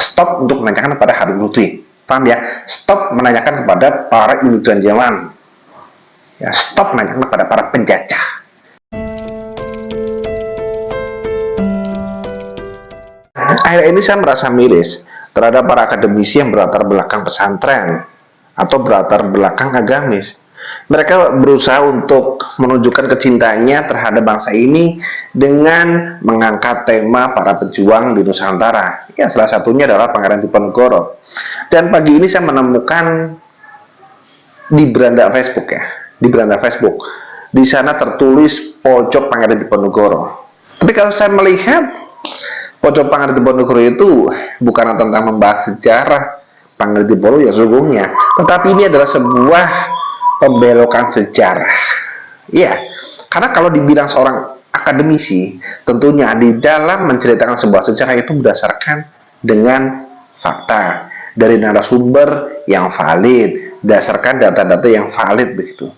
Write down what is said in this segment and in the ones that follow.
Stop untuk menanyakan kepada Habib Lutfi. Paham ya? Stop menanyakan kepada para imigran Jerman. Ya, stop menanyakan kepada para penjajah. Akhir ini saya merasa miris terhadap para akademisi yang berlatar belakang pesantren atau berlatar belakang agamis. Mereka berusaha untuk menunjukkan kecintaannya terhadap bangsa ini dengan mengangkat tema para pejuang di Nusantara. Ya, salah satunya adalah Pangeran Diponegoro. Dan pagi ini saya menemukan di beranda Facebook ya, di beranda Facebook. Di sana tertulis pojok Pangeran Diponegoro. Tapi kalau saya melihat pojok Pangeran Diponegoro itu bukan tentang membahas sejarah Pangeran Diponegoro ya sesungguhnya, tetapi ini adalah sebuah pembelokan sejarah. Iya, karena kalau dibilang seorang akademisi, tentunya di dalam menceritakan sebuah sejarah itu berdasarkan dengan fakta dari narasumber yang valid, berdasarkan data-data yang valid begitu.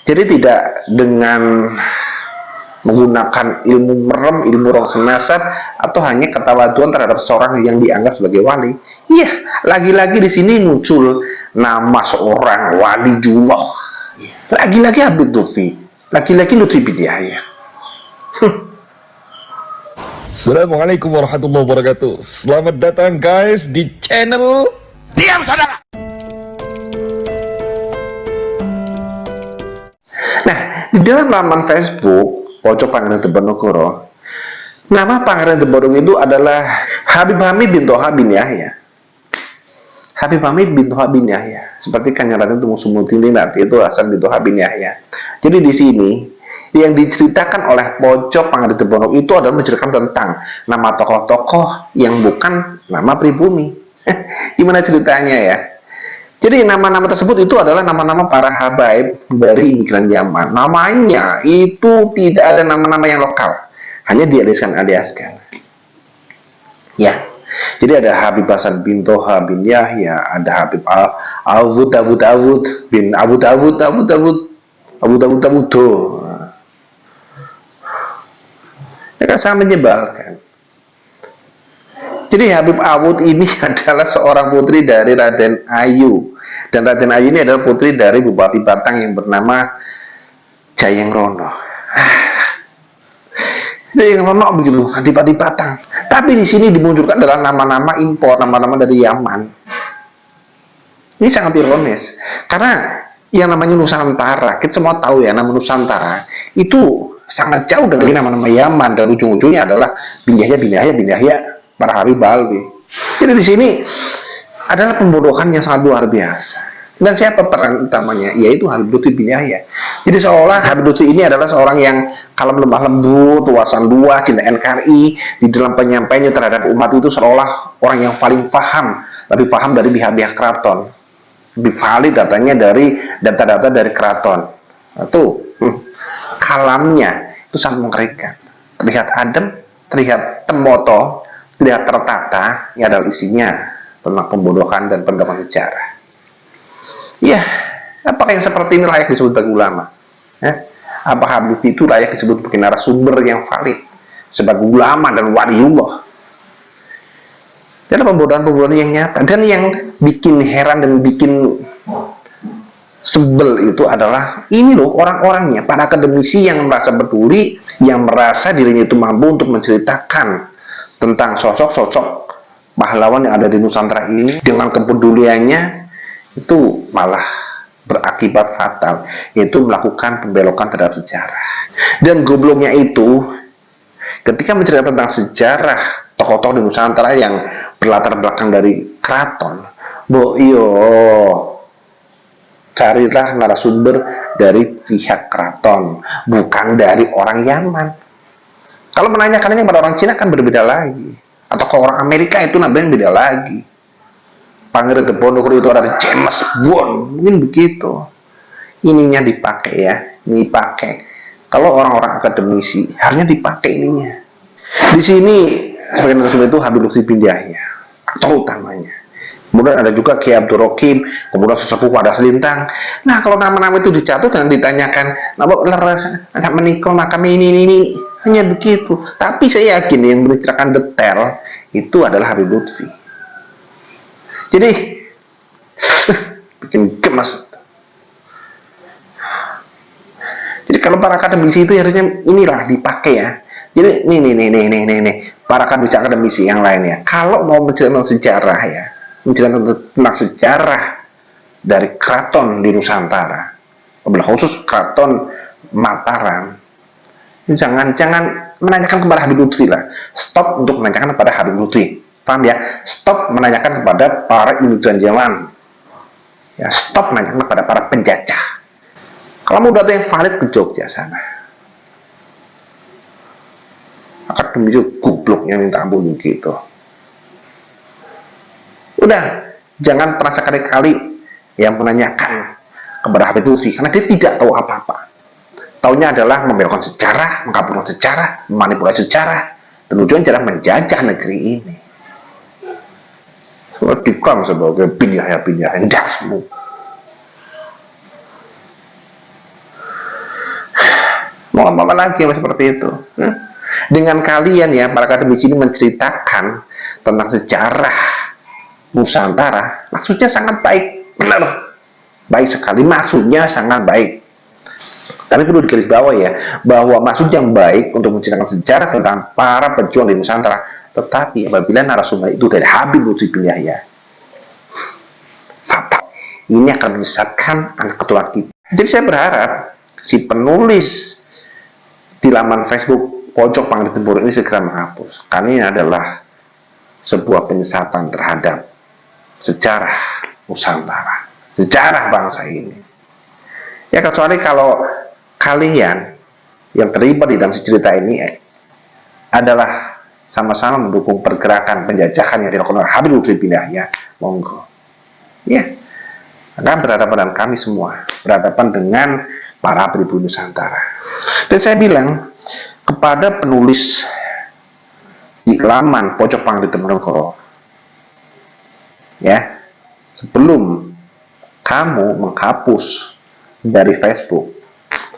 Jadi tidak dengan menggunakan ilmu merem, ilmu rong senasab, atau hanya ketawaduan terhadap seorang yang dianggap sebagai wali. Iya, lagi-lagi di sini muncul nama seorang wali juga. Lagi-lagi Habib Lutfi, lagi-lagi Lutfi bin Yahya. Assalamualaikum warahmatullahi wabarakatuh. Selamat datang guys di channel Diam Saudara. Nah, di dalam laman Facebook pojok Pangeran Diponegoro, nama Pangeran Diponegoro itu adalah Habib Hamid bin Toha bin Yahya. Habib Hamid bin Toha bin Yahya, seperti Kanjeng Tunggu Sumutindinat, itu Hasan bin Toha bin Yahya. Jadi di sini yang diceritakan oleh pojok Pangeran Diponegoro itu adalah menceritakan tentang nama tokoh-tokoh yang bukan nama pribumi. Gimana ceritanya ya? Jadi nama-nama tersebut itu adalah nama-nama para habaib dari imigran Yaman. Namanya itu tidak ada nama-nama yang lokal, hanya dialiskan-aliaskan. Ya, jadi ada Habib Hasan bin Toha bin Yahya, ada Habib Awud bin Awud. Ya kan sangat menyebalkan. Jadi Habib Awud ini adalah seorang putri dari Raden Ayu. Dan Raden Ayu ini adalah putri dari Bupati Batang yang bernama Jayeng Rono. Jayeng Rono begitu, Adipati Batang. Tapi di sini dimunculkan adalah nama-nama impor, nama-nama dari Yaman. Ini sangat ironis. Karena yang namanya Nusantara, kita semua tahu ya, nama Nusantara itu sangat jauh dari nama-nama Yaman. Dan ujung-ujungnya adalah bin Yahya, para Habib Alwi. Jadi di sini adalah pembodohan yang sangat luar biasa. Dan siapa peran utamanya? Yaitu Habib Lutfi bin Yahya. Jadi seolah Habib Lutfi ini adalah seorang yang kalem lemah lembut, wawasan luas, cinta NKRI di dalam penyampaiannya terhadap umat itu seolah orang yang paling paham, lebih paham dari pihak-pihak keraton, lebih valid datanya dari data-data dari keraton. Itu kalamnya itu sangat mengerikan. Terlihat adem, terlihat temoto, tidak tertata. Ini adalah isinya tentang pembodohan dan pendapat sejarah. Ya, apakah yang seperti ini layak disebut sebagai ulama? Ya? Apakah Habib itu layak disebut sebagai narasumber yang valid, sebagai ulama dan waliullah? Adalah pembodohan-pembodohan yang nyata. Dan yang bikin heran dan bikin sebel itu adalah ini loh orang-orangnya, para akademisi yang merasa peduli, yang merasa dirinya itu mampu untuk menceritakan tentang sosok-sosok pahlawan yang ada di Nusantara ini dengan kepeduliannya itu malah berakibat fatal, yaitu melakukan pembelokan terhadap sejarah. Dan gobloknya itu ketika menceritakan tentang sejarah tokoh-tokoh di Nusantara yang berlatar belakang dari keraton, carilah narasumber dari pihak keraton, bukan dari orang Yaman. Kalau menanyakannya pada orang Cina kan berbeda lagi, atau ke orang Amerika itu namanya beda lagi. Pangeran Diponegoro itu ada James Bond, mungkin begitu. Ininya dipakai ya, ini dipakai. Kalau orang-orang akademisi harusnya dipakai ininya. Di sini sebagai narasumber itu Habib Lutfi bin Yahya, aktor utamanya. Kemudian ada juga Kiai Abdul Rokim, kemudian sesepuh Wadah Selintang. Nah, kalau nama-nama itu dicatut dan ditanyakan, nama leres menikah makam ini, hanya begitu. Tapi saya yakin yang menceritakan detail itu adalah Habib Lutfi. Jadi bikin gemas. Jadi kalau para akademisi itu harusnya inilah dipakai ya. Jadi nih para akademisi yang lainnya. Kalau mau menceritakan sejarah ya, menceritakan tentang sejarah dari keraton di Nusantara, khusus keraton Mataram, jangan menanyakan kepada Habib Lutfi lah. Stop untuk menanyakan kepada Habib Lutfi. Paham ya? Stop menanyakan kepada para imigran Jerman. Ya, stop menanyakan kepada para penjajah. Kalau mau data yang valid ke Jogja sana. Akademisi gobloknya minta ampun gitu. Udah, jangan pernah sekali-kali yang menanyakan kepada Habib Lutfi karena dia tidak tahu apa-apa. Taunya adalah membelokkan sejarah, mengkapurkan sejarah, memanipulasi sejarah, dan tujuan adalah menjajah negeri ini. Semua dikam sebagai pindah dasmu. Mau apa lagi yang seperti itu? Dengan kalian ya, para akademisi ini menceritakan tentang sejarah Nusantara, maksudnya sangat baik, benar, baik sekali, maksudnya sangat baik. Tapi perlu digarisbawahi ya, bahwa maksud yang baik untuk menceritakan sejarah tentang para pejuang di Nusantara. Tetapi apabila narasumber itu dari Habib Lutfi bin Yahya, fatal. Ini akan menyesatkan anak ketua kita. Jadi saya berharap si penulis di laman Facebook Pojok Panglit Tempur ini segera menghapus. Karena ini adalah sebuah penyesatan terhadap sejarah Nusantara, sejarah bangsa ini. Ya kecuali kalau kalian yang terlibat di dalam cerita ini adalah sama-sama mendukung pergerakan penjajahan yang dilakukan oleh Habib Lutfi bin Yahya, monggo. Ya, akan berhadapan dengan kami semua, berhadapan dengan para pribumi Nusantara. Dan saya bilang kepada penulis di laman Pojok Panglit Tempur, ya, sebelum kamu menghapus dari Facebook,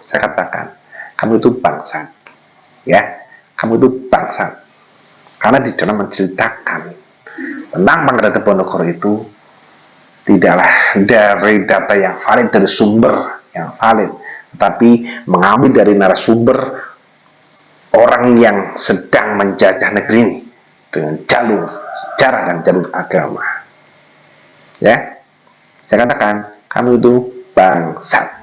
saya katakan, kamu itu bangsat, ya, kamu itu bangsat, karena di dalam menceritakan tentang Panglit Tempur itu tidaklah dari data yang valid, dari sumber yang valid, tetapi mengambil dari narasumber orang yang sedang menjajah negeri ini dengan jalur sejarah dan jalur agama. Ya, saya katakan, kamu itu bangsat.